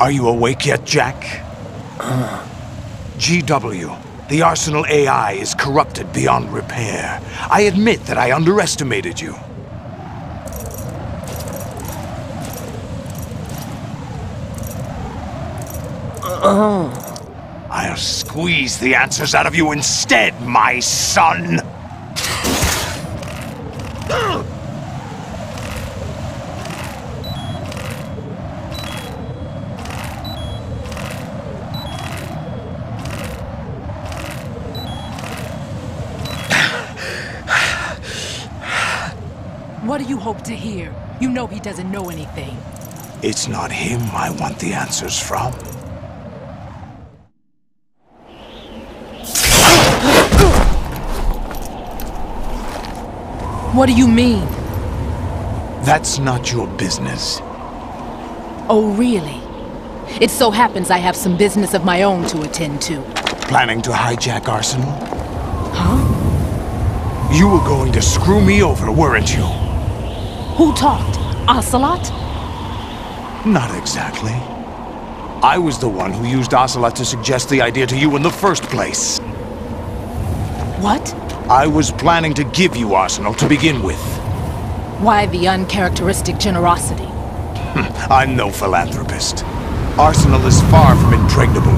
Are you awake yet, Jack? GW, the Arsenal AI is corrupted beyond repair. I admit that I underestimated you. I'll squeeze the answers out of you instead, my son! What do you hope to hear? You know he doesn't know anything. It's not him I want the answers from. What do you mean? That's not your business. Oh, really? It so happens I have some business of my own to attend to. Planning to hijack Arsenal? Huh? You were going to screw me over, weren't you? Who talked? Ocelot? Not exactly. I was the one who used Ocelot to suggest the idea to you in the first place. What? I was planning to give you Arsenal to begin with. Why the uncharacteristic generosity? I'm no philanthropist. Arsenal is far from impregnable.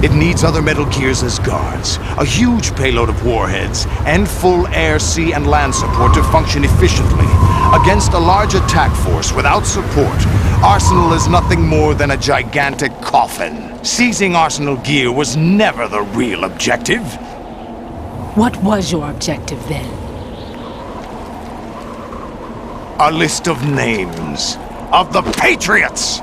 It needs other Metal Gears as guards, a huge payload of warheads, and full air, sea, and land support to function efficiently. Against a large attack force without support, Arsenal is nothing more than a gigantic coffin. Seizing Arsenal gear was never the real objective. What was your objective then? A list of names of the Patriots!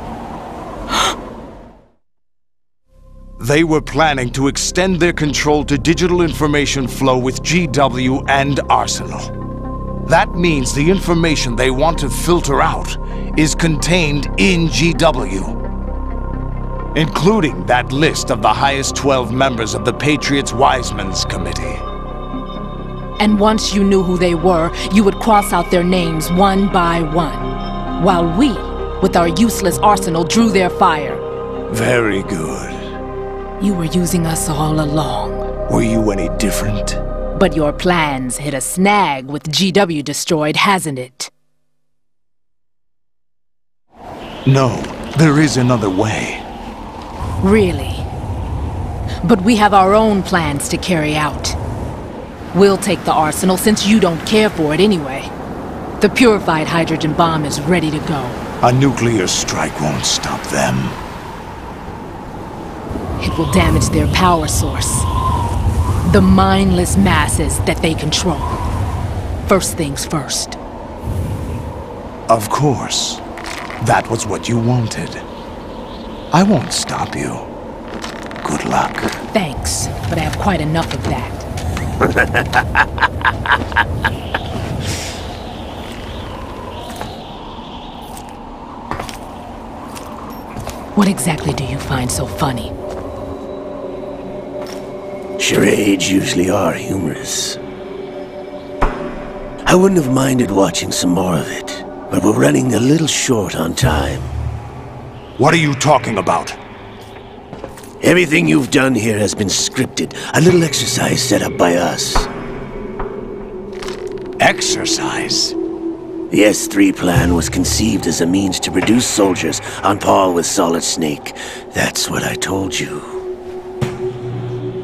They were planning to extend their control to digital information flow with GW and Arsenal. That means the information they want to filter out is contained in GW, including that list of the highest 12 members of the Patriots Wiseman's Committee. And once you knew who they were, you would cross out their names one by one, while we, with our useless arsenal, drew their fire. Very good. You were using us all along. Were you any different? But your plans hit a snag with GW destroyed, hasn't it? No, there is another way. Really? But we have our own plans to carry out. We'll take the arsenal since you don't care for it anyway. The purified hydrogen bomb is ready to go. A nuclear strike won't stop them. It will damage their power source. The mindless masses that they control. First things first. Of course. That was what you wanted. I won't stop you. Good luck. Thanks, but I have quite enough of that. What exactly do you find so funny? Charades usually are humorous. I wouldn't have minded watching some more of it, but we're running a little short on time. What are you talking about? Everything you've done here has been scripted, a little exercise set up by us. Exercise? The S3 plan was conceived as a means to produce soldiers on par with Solid Snake. That's what I told you.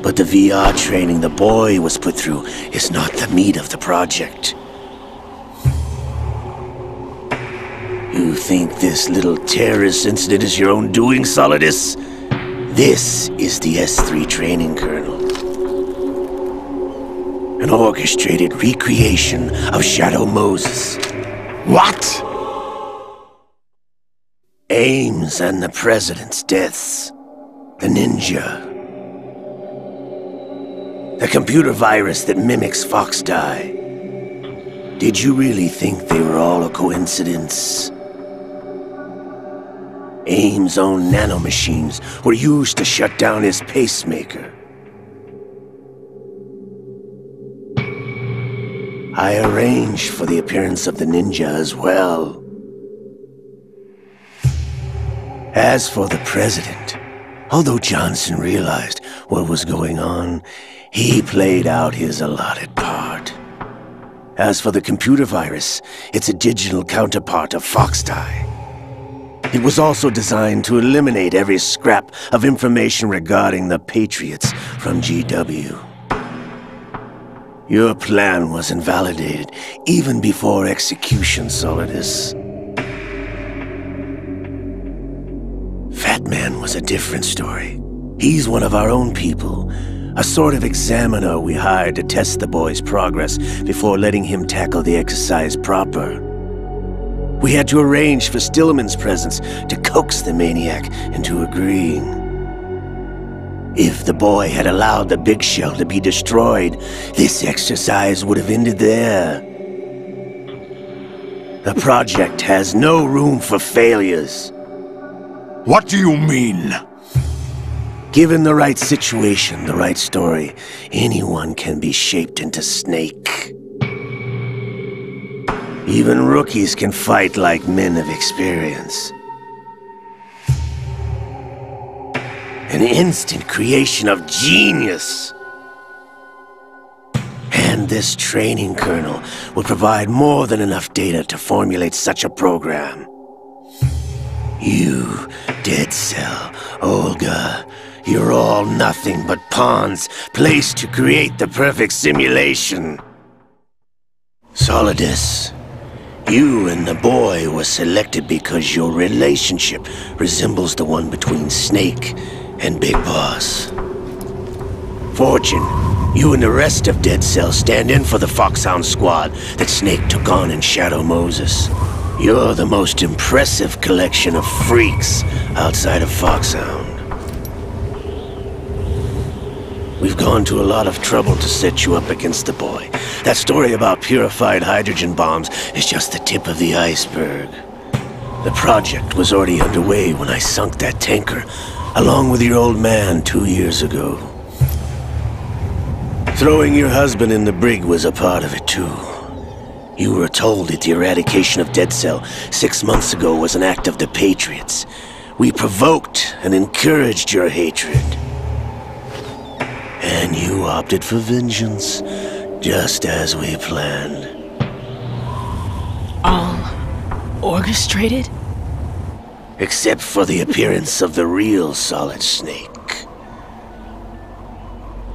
But the VR training the boy was put through is not the meat of the project. You think this little terrorist incident is your own doing, Solidus? This is the S3 training kernel. An orchestrated recreation of Shadow Moses. What? Ames and the President's deaths. The Ninja. The computer virus that mimics Foxdie. Did you really think they were all a coincidence? Ames' own nanomachines were used to shut down his pacemaker. I arranged for the appearance of the Ninja as well. As for the president, although Johnson realized what was going on, he played out his allotted part. As for the computer virus, it's a digital counterpart of Foxdie. It was also designed to eliminate every scrap of information regarding the Patriots from GW. Your plan was invalidated even before execution, Solidus. Fat Man was a different story. He's one of our own people, a sort of examiner we hired to test the boy's progress before letting him tackle the exercise proper. We had to arrange for Stillman's presence to coax the maniac into agreeing. If the boy had allowed the big shell to be destroyed, this exercise would have ended there. The project has no room for failures. What do you mean? Given the right situation, the right story, anyone can be shaped into Snake. Even rookies can fight like men of experience. An instant creation of genius. And this training kernel would provide more than enough data to formulate such a program. You, Dead Cell, Olga, you're all nothing but pawns placed to create the perfect simulation. Solidus, you and the boy were selected because your relationship resembles the one between Snake and Big Boss. Fortune, you and the rest of Dead Cell stand in for the Foxhound squad that Snake took on in Shadow Moses. You're the most impressive collection of freaks outside of Foxhound. We've gone to a lot of trouble to set you up against the boy. That story about purified hydrogen bombs is just the tip of the iceberg. The project was already underway when I sunk that tanker, along with your old man 2 years ago. Throwing your husband in the brig was a part of it too. You were told that the eradication of Dead Cell 6 months ago was an act of the Patriots. We provoked and encouraged your hatred. And you opted for vengeance, just as we planned. All orchestrated? Except for the appearance of the real Solid Snake.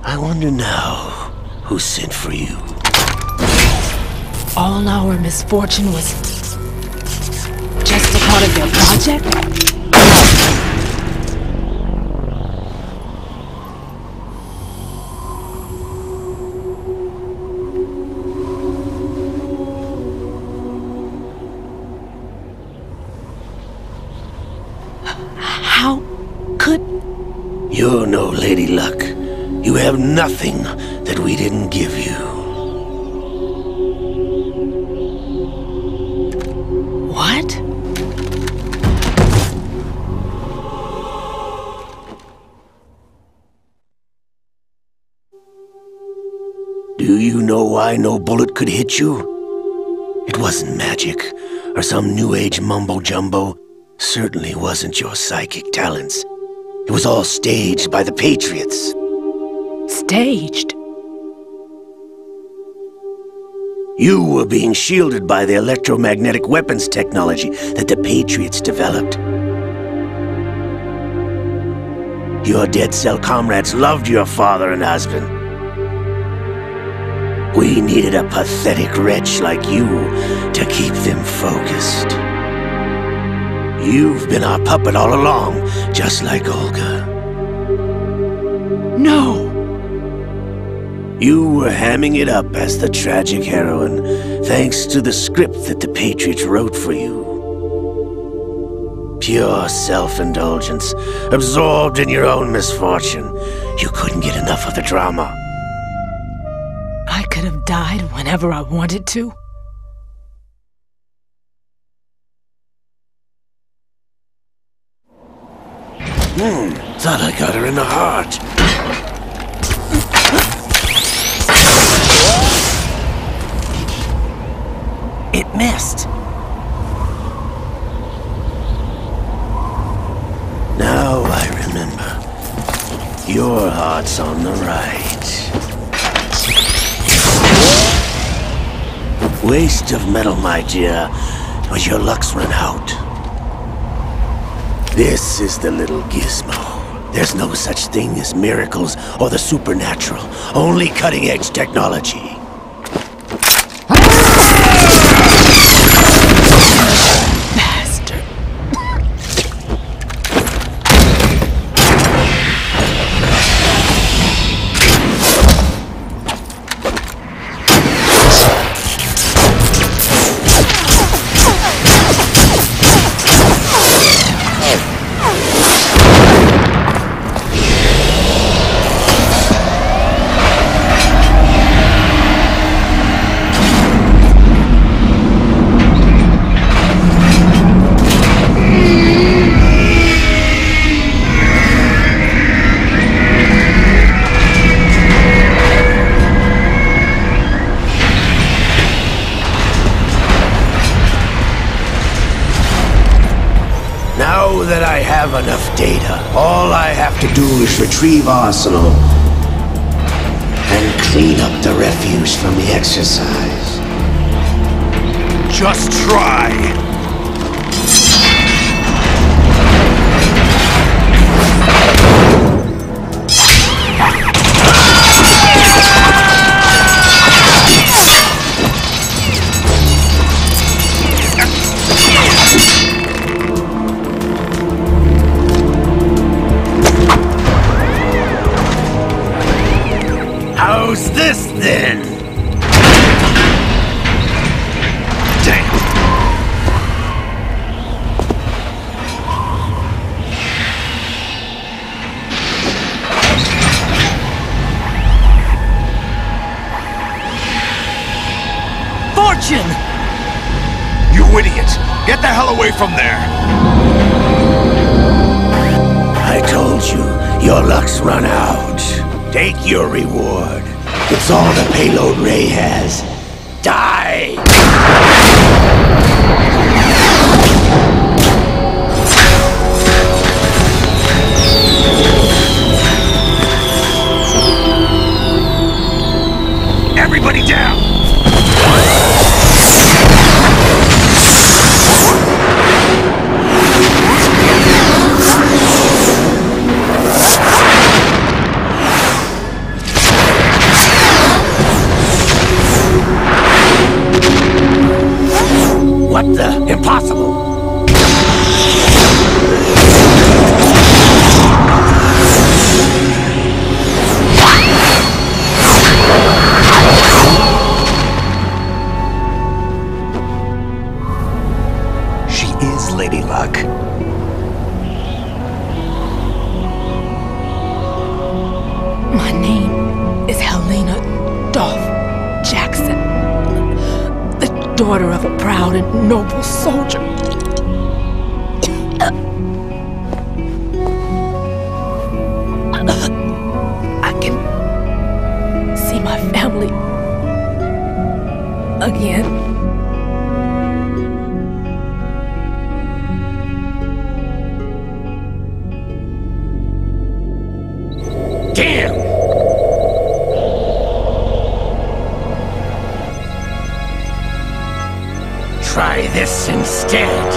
I wonder now who sent for you. All our misfortune was just a part of their project? How could... You're no Lady Luck. You have nothing that we didn't give you. What? Do you know why no bullet could hit you? It wasn't magic, or some new age mumbo-jumbo. Certainly wasn't your psychic talents. It was all staged by the Patriots. Staged? You were being shielded by the electromagnetic weapons technology that the Patriots developed. Your Dead Cell comrades loved your father and husband. We needed a pathetic wretch like you to keep them focused. You've been our puppet all along, just like Olga. No! You were hamming it up as the tragic heroine, thanks to the script that the Patriots wrote for you. Pure self-indulgence, absorbed in your own misfortune. You couldn't get enough of the drama. I could have died whenever I wanted to. Thought I got her in the heart. It missed. Your heart's on the right. Waste of metal, my dear, but your luck's run out. This is the little gizmo. There's no such thing as miracles or the supernatural, only cutting-edge technology. Now that I have enough data, all I have to do is retrieve Arsenal and clean up the refuse from the exercise. Just try! How's this then? Damn! Fortune! You idiot! Get the hell away from there! I told you, your luck's run out. Take your reward. It's all the payload Ray has. Die! Everybody down! What the? Impossible! She is Lady Luck. My name is Helena Dolph Jackson, the daughter of a proud and noble soldier. I can see my family again. Damn! Try this instead.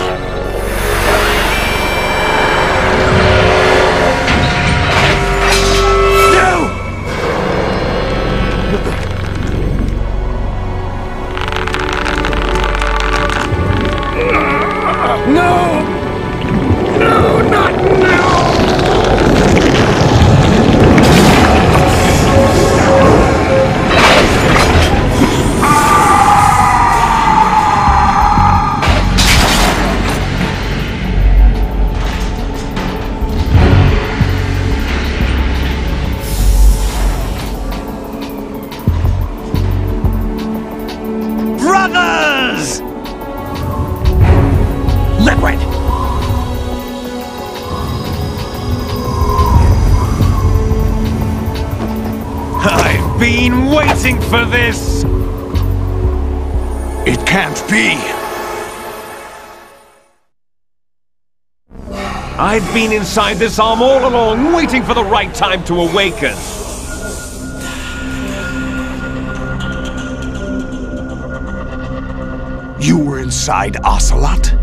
No! No, not now! Brothers! Liquid! I've been waiting for this! It can't be! I've been inside this arm all along, waiting for the right time to awaken. You were inside Ocelot?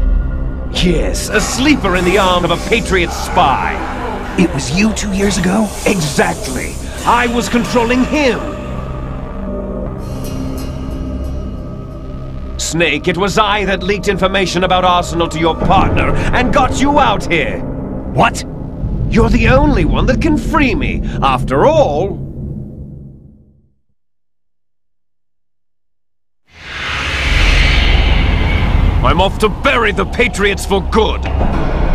Yes, a sleeper in the arm of a Patriot spy. It was you 2 years ago? Exactly. I was controlling him. Snake, it was I that leaked information about Arsenal to your partner and got you out here. What? You're the only one that can free me. After all... I'm off to bury the Patriots for good.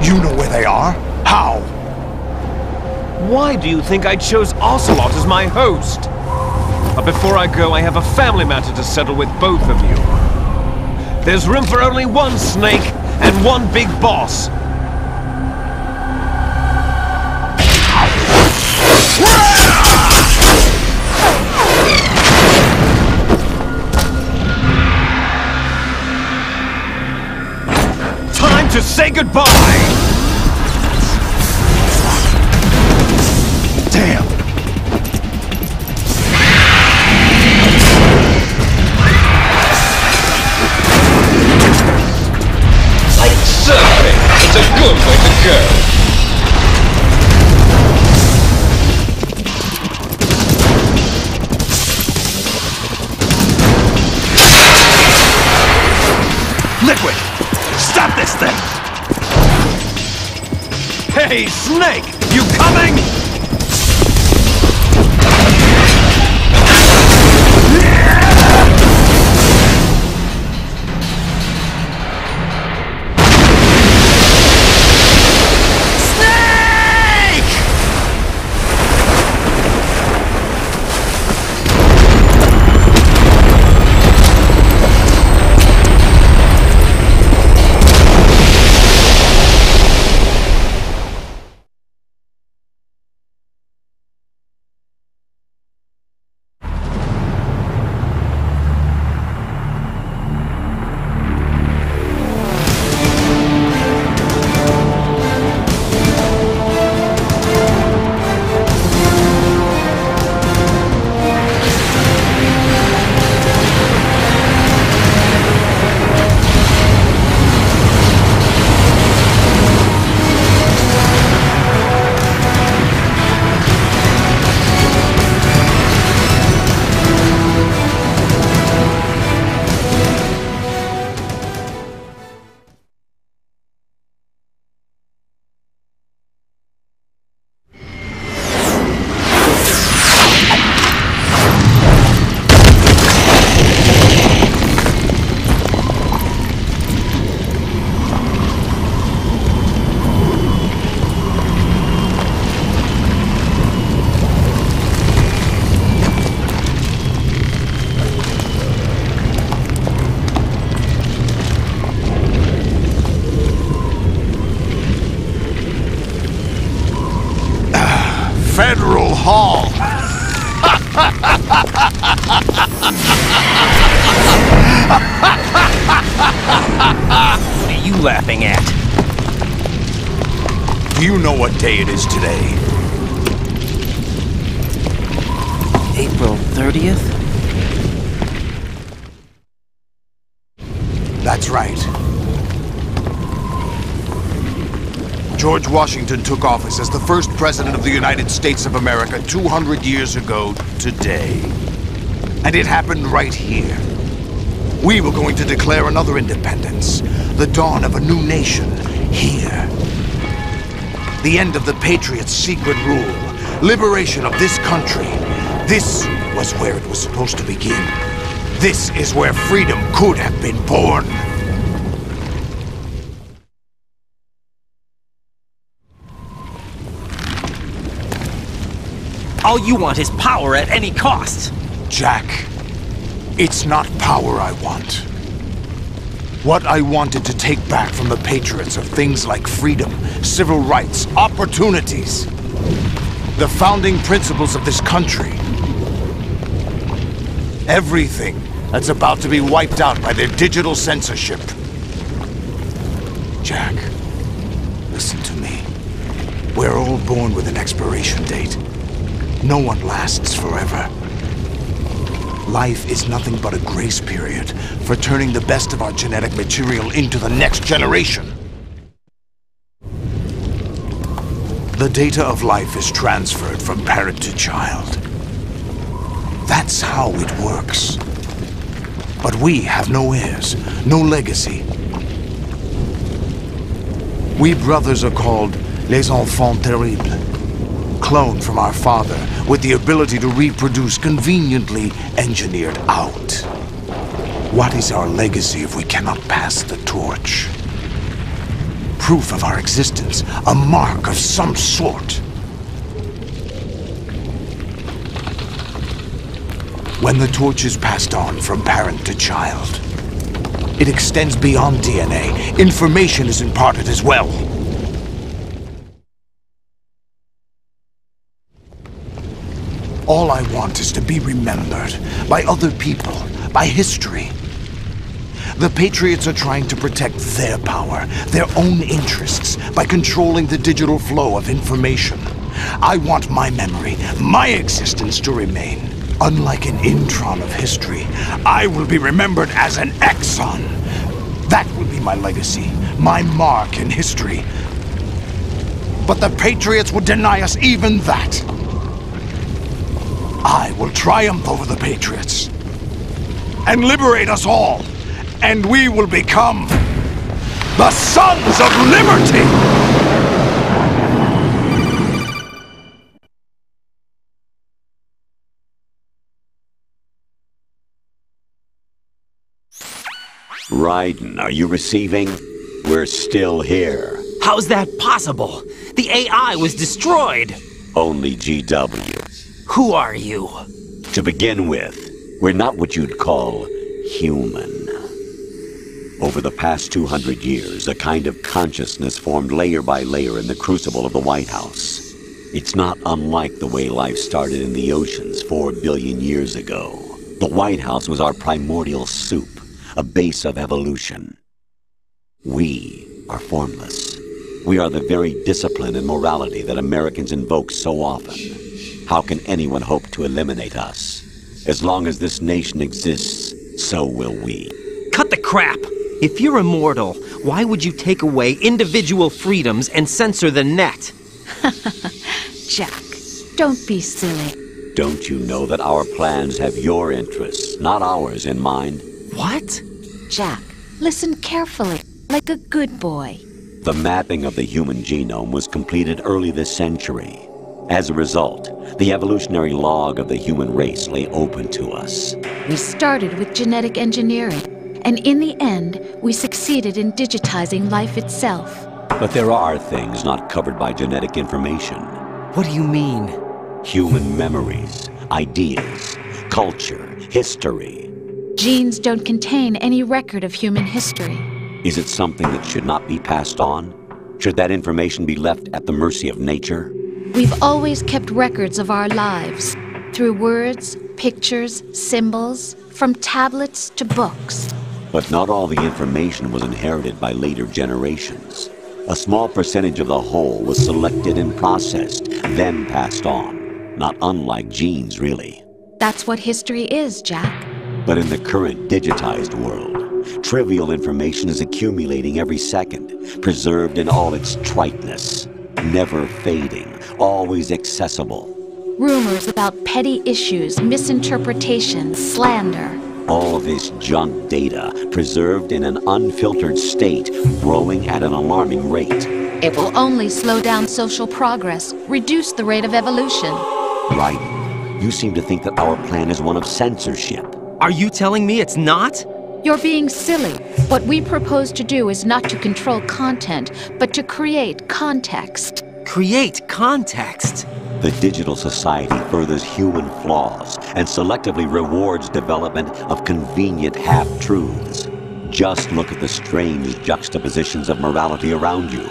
You know where they are? How? Why do you think I chose Ocelot as my host? But before I go, I have a family matter to settle with both of you. There's room for only one Snake and one big boss. Time to say goodbye! Damn! Like surfing, it's a good way to go. Liquid! Stop this thing! Hey, Snake! You coming? Federal Hall! What are you laughing at? Do you know what day it is today? April 30th? That's right. George Washington took office as the first president of the United States of America 200 years ago today. And it happened right here. We were going to declare another independence, the dawn of a new nation, here. The end of the Patriots' secret rule, liberation of this country. This was where it was supposed to begin. This is where freedom could have been born. All you want is power at any cost! Jack, it's not power I want. What I wanted to take back from the Patriots are things like freedom, civil rights, opportunities. The founding principles of this country. Everything that's about to be wiped out by their digital censorship. Jack, the Listen to me. We're all born with an expiration date. No one lasts forever. Life is nothing but a grace period for turning the best of our genetic material into the next generation. The data of life is transferred from parent to child. That's how it works. But we have no heirs, no legacy. We brothers are called les enfants terribles. Cloned from our father, with the ability to reproduce conveniently engineered out. What is our legacy if we cannot pass the torch? Proof of our existence, a mark of some sort. When the torch is passed on from parent to child, it extends beyond DNA. Information is imparted as well. All I want is to be remembered by other people, by history. The Patriots are trying to protect their power, their own interests, by controlling the digital flow of information. I want my memory, my existence to remain. Unlike an intron of history, I will be remembered as an exon. That will be my legacy, my mark in history. But the Patriots would deny us even that. I will triumph over the Patriots and liberate us all, and we will become the Sons of Liberty! Raiden, are you receiving? We're still here. How's that possible? The AI was destroyed! Only GW. Who are you? To begin with, we're not what you'd call human. Over the past 200 years, a kind of consciousness formed layer by layer in the crucible of the White House. It's not unlike the way life started in the oceans 4 billion years ago. The White House was our primordial soup, a base of evolution. We are formless. We are the very discipline and morality that Americans invoke so often. How can anyone hope to eliminate us? As long as this nation exists, so will we. Cut the crap! If you're immortal, why would you take away individual freedoms and censor the net? Jack, don't be silly. Don't you know that our plans have your interests, not ours, in mind? What? Jack, listen carefully, like a good boy. The mapping of the human genome was completed early this century. As a result, the evolutionary log of the human race lay open to us. We started with genetic engineering, and in the end, we succeeded in digitizing life itself. But there are things not covered by genetic information. What do you mean? Human memories, ideas, culture, history. Genes don't contain any record of human history. Is it something that should not be passed on? Should that information be left at the mercy of nature? We've always kept records of our lives, through words, pictures, symbols, from tablets to books. But not all the information was inherited by later generations. A small percentage of the whole was selected and processed, then passed on. Not unlike genes, really. That's what history is, Jack. But in the current digitized world, trivial information is accumulating every second, preserved in all its triteness, never fading, always accessible. Rumors about petty issues, misinterpretations, slander. All this junk data, preserved in an unfiltered state, growing at an alarming rate. It will only slow down social progress, reduce the rate of evolution. Right. You seem to think that our plan is one of censorship. Are you telling me it's not? You're being silly. What we propose to do is not to control content, but to create context. Create context? The digital society furthers human flaws and selectively rewards development of convenient half-truths. Just look at the strange juxtapositions of morality around you.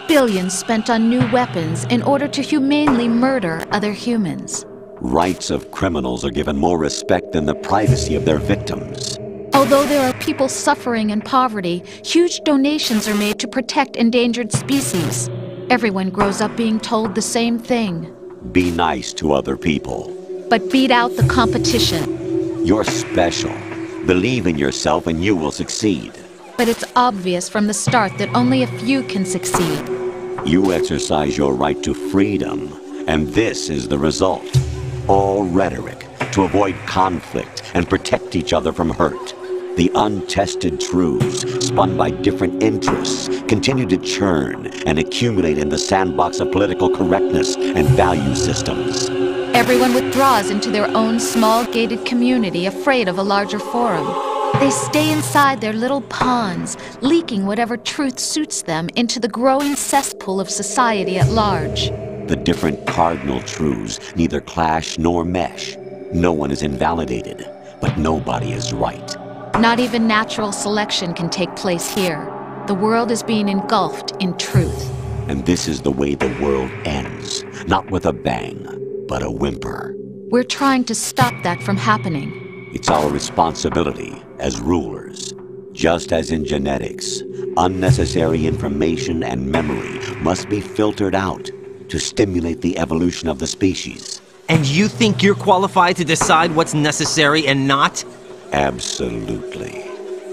Billions spent on new weapons in order to humanely murder other humans. Rights of criminals are given more respect than the privacy of their victims. Although there are people suffering in poverty, huge donations are made to protect endangered species. Everyone grows up being told the same thing. Be nice to other people. But beat out the competition. You're special. Believe in yourself and you will succeed. But it's obvious from the start that only a few can succeed. You exercise your right to freedom, and this is the result. All rhetoric to avoid conflict and protect each other from hurt. The untested truths, spun by different interests, continue to churn and accumulate in the sandbox of political correctness and value systems. Everyone withdraws into their own small gated community, afraid of a larger forum. They stay inside their little ponds, leaking whatever truth suits them into the growing cesspool of society at large. The different cardinal truths neither clash nor mesh. No one is invalidated, but nobody is right. Not even natural selection can take place here. The world is being engulfed in truth. And this is the way the world ends. Not with a bang, but a whimper. We're trying to stop that from happening. It's our responsibility as rulers. Just as in genetics, unnecessary information and memory must be filtered out to stimulate the evolution of the species. And you think you're qualified to decide what's necessary and not? Absolutely.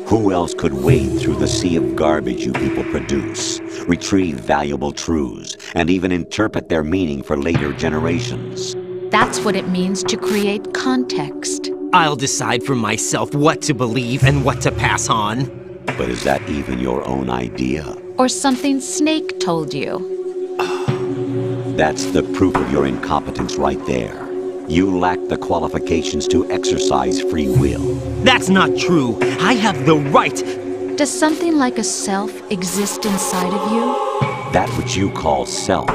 Who else could wade through the sea of garbage you people produce, retrieve valuable truths, and even interpret their meaning for later generations? That's what it means to create context. I'll decide for myself what to believe and what to pass on. But is that even your own idea? Or something Snake told you? That's the proof of your incompetence right there. You lack the qualifications to exercise free will. That's not true. I have the right. Does something like a self exist inside of you? That which you call self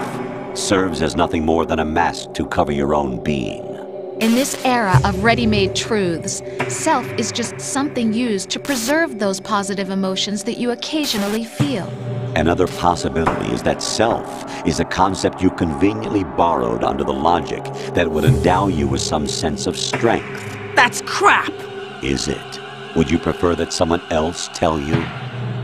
serves as nothing more than a mask to cover your own being. In this era of ready-made truths, self is just something used to preserve those positive emotions that you occasionally feel. Another possibility is that self is a concept you conveniently borrowed under the logic that would endow you with some sense of strength. That's crap! Is it? Would you prefer that someone else tell you?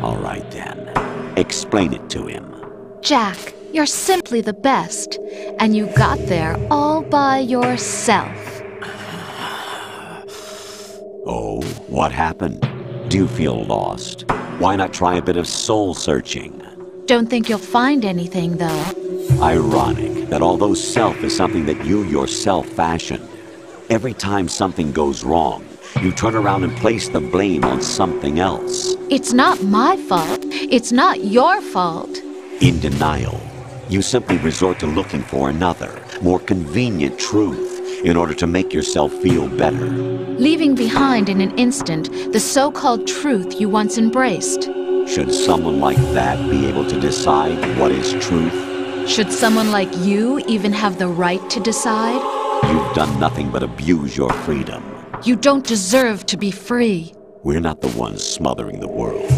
All right then. Explain it to him. Jack, you're simply the best, and you got there all by yourself. Oh, what happened? Do you feel lost? Why not try a bit of soul-searching? Don't think you'll find anything, though. Ironic that although self is something that you yourself fashioned, every time something goes wrong, you turn around and place the blame on something else. It's not my fault. It's not your fault. In denial, you simply resort to looking for another, more convenient truth in order to make yourself feel better. Leaving behind in an instant the so-called truth you once embraced. Should someone like that be able to decide what is truth? Should someone like you even have the right to decide? You've done nothing but abuse your freedom. You don't deserve to be free. We're not the ones smothering the world.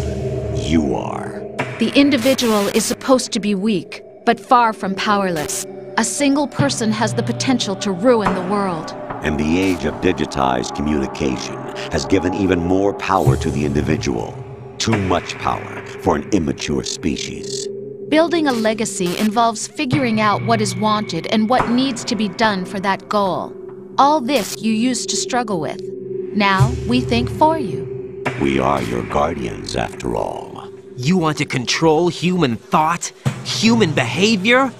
You are. The individual is supposed to be weak, but far from powerless. A single person has the potential to ruin the world. And the age of digitized communication has given even more power to the individual. Too much power for an immature species. Building a legacy involves figuring out what is wanted and what needs to be done for that goal. All this you used to struggle with. Now we think for you. We are your guardians, after all. You want to control human thought? Human behavior?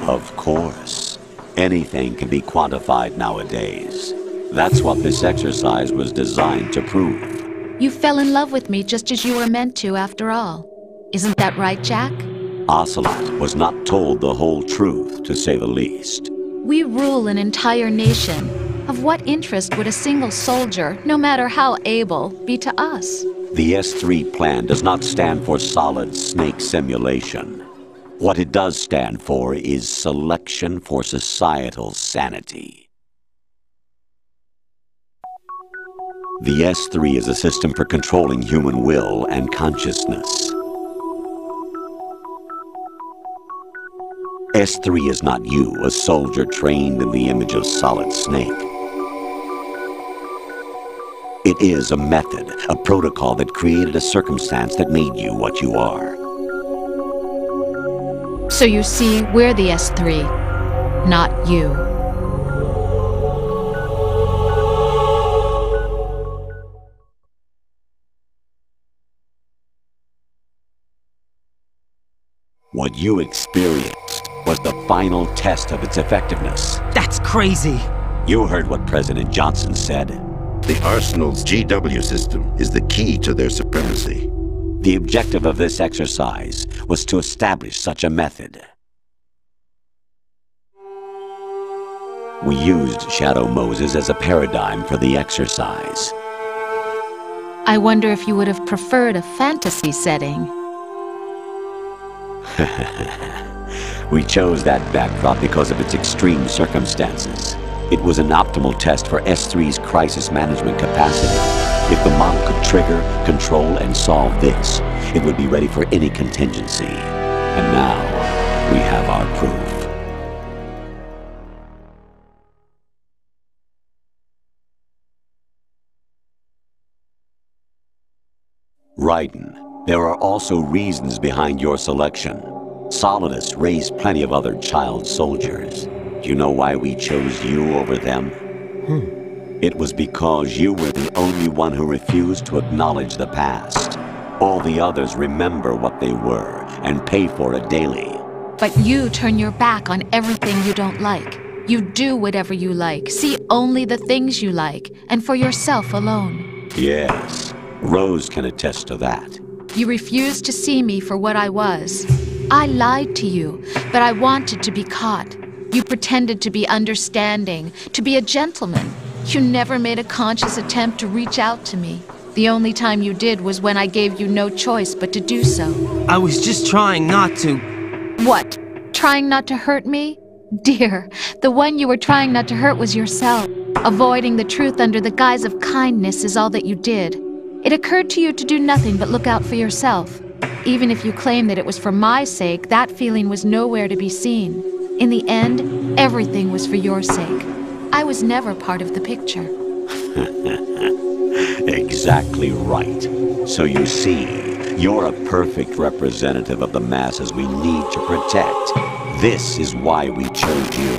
Of course. Anything can be quantified nowadays. That's what this exercise was designed to prove. You fell in love with me just as you were meant to, after all. Isn't that right, Jack? Ocelot was not told the whole truth, to say the least. We rule an entire nation. Of what interest would a single soldier, no matter how able, be to us? The S3 plan does not stand for solid snake simulation. What it does stand for is selection for societal sanity. The S3 is a system for controlling human will and consciousness. S3 is not you, a soldier trained in the image of Solid Snake. It It is a method, a protocol that created a circumstance that made you what you are. So you see, we're the S3, not you. What you experienced was the final test of its effectiveness. That's crazy! You heard what President Johnson said. The Arsenal's GW system is the key to their supremacy. The objective of this exercise was to establish such a method. We used Shadow Moses as a paradigm for the exercise. I wonder if you would have preferred a fantasy setting. We chose that backdrop because of its extreme circumstances. It was an optimal test for S3's crisis management capacity. If the model could trigger, control, and solve this, it would be ready for any contingency. And now, we have our proof. Raiden, there are also reasons behind your selection. Solidus raised plenty of other child soldiers. Do you know why we chose you over them? It was because you were the only one who refused to acknowledge the past. All the others remember what they were and pay for it daily. But you turn your back on everything you don't like. You do whatever you like, see only the things you like, and for yourself alone. Yes, Rose can attest to that. You refused to see me for what I was. I lied to you, but I wanted to be caught. You pretended to be understanding, to be a gentleman. You never made a conscious attempt to reach out to me. The only time you did was when I gave you no choice but to do so. I was just trying not to... What? Trying not to hurt me? Dear, the one you were trying not to hurt was yourself. Avoiding the truth under the guise of kindness is all that you did. It occurred to you to do nothing but look out for yourself. Even if you claim that it was for my sake, that feeling was nowhere to be seen. In the end, everything was for your sake. I was never part of the picture. Exactly right. So you see, you're a perfect representative of the masses we need to protect. This is why we chose you.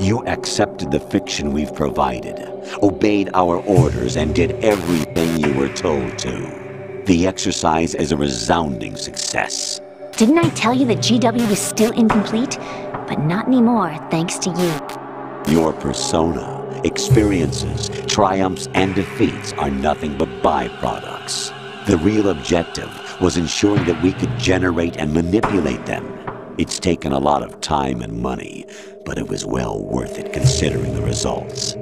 You accepted the fiction we've provided, obeyed our orders, and did everything you were told to. The exercise is a resounding success. Didn't I tell you that GW was still incomplete? But not anymore, thanks to you. Your persona, experiences, triumphs, and defeats are nothing but byproducts. The real objective was ensuring that we could generate and manipulate them. It's taken a lot of time and money, but it was well worth it considering the results.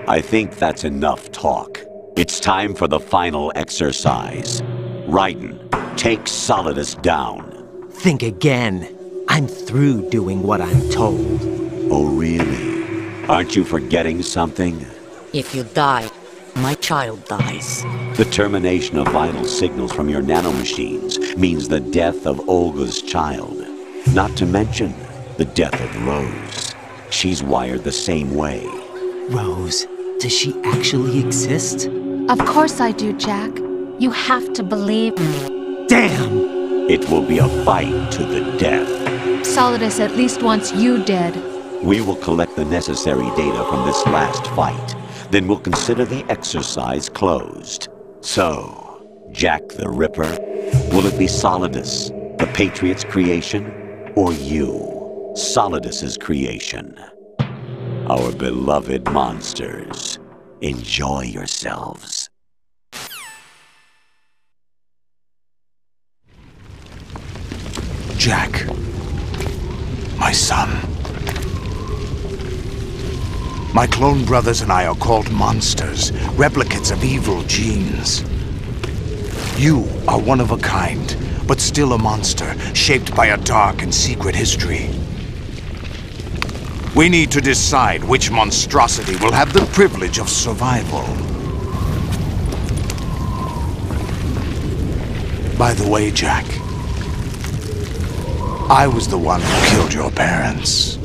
I think that's enough talk. It's time for the final exercise. Raiden, take Solidus down. Think again. I'm through doing what I'm told. Oh, really? Aren't you forgetting something? If you die, my child dies. The termination of vital signals from your nanomachines means the death of Olga's child. Not to mention the death of Rose. She's wired the same way. Rose, does she actually exist? Of course I do, Jack. You have to believe me. Damn! It will be a fight to the death. Solidus at least wants you dead. We will collect the necessary data from this last fight. Then we'll consider the exercise closed. So, Jack the Ripper, will it be Solidus, the Patriot's creation, or you, Solidus's creation? Our beloved monsters, enjoy yourselves. Jack, my son. My clone brothers and I are called monsters, replicates of evil genes. You are one of a kind, but still a monster, shaped by a dark and secret history. We need to decide which monstrosity will have the privilege of survival. By the way, Jack, I was the one who killed your parents.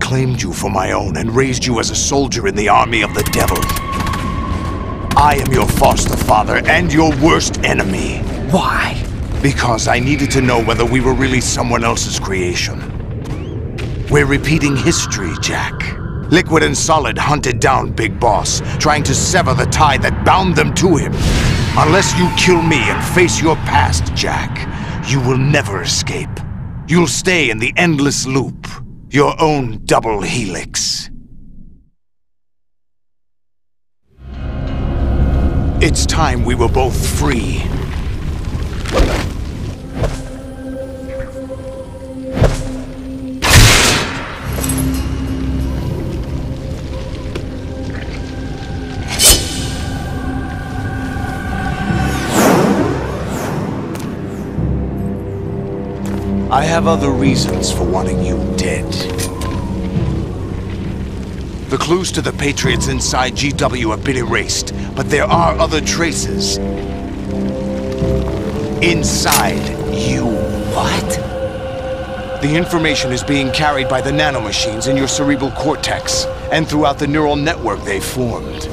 claimed you for my own and raised you as a soldier in the army of the devil. I am your foster father and your worst enemy. Why? Because I needed to know whether we were really someone else's creation. We're repeating history, Jack. Liquid and Solid hunted down Big Boss, trying to sever the tie that bound them to him. Unless you kill me and face your past, Jack, you will never escape. You'll stay in the endless loop, your own double helix. It's time we were both free. I have other reasons for wanting you dead. The clues to the Patriots inside GW have been erased, but there are other traces. Inside you. What? The information is being carried by the nanomachines in your cerebral cortex, and throughout the neural network they formed.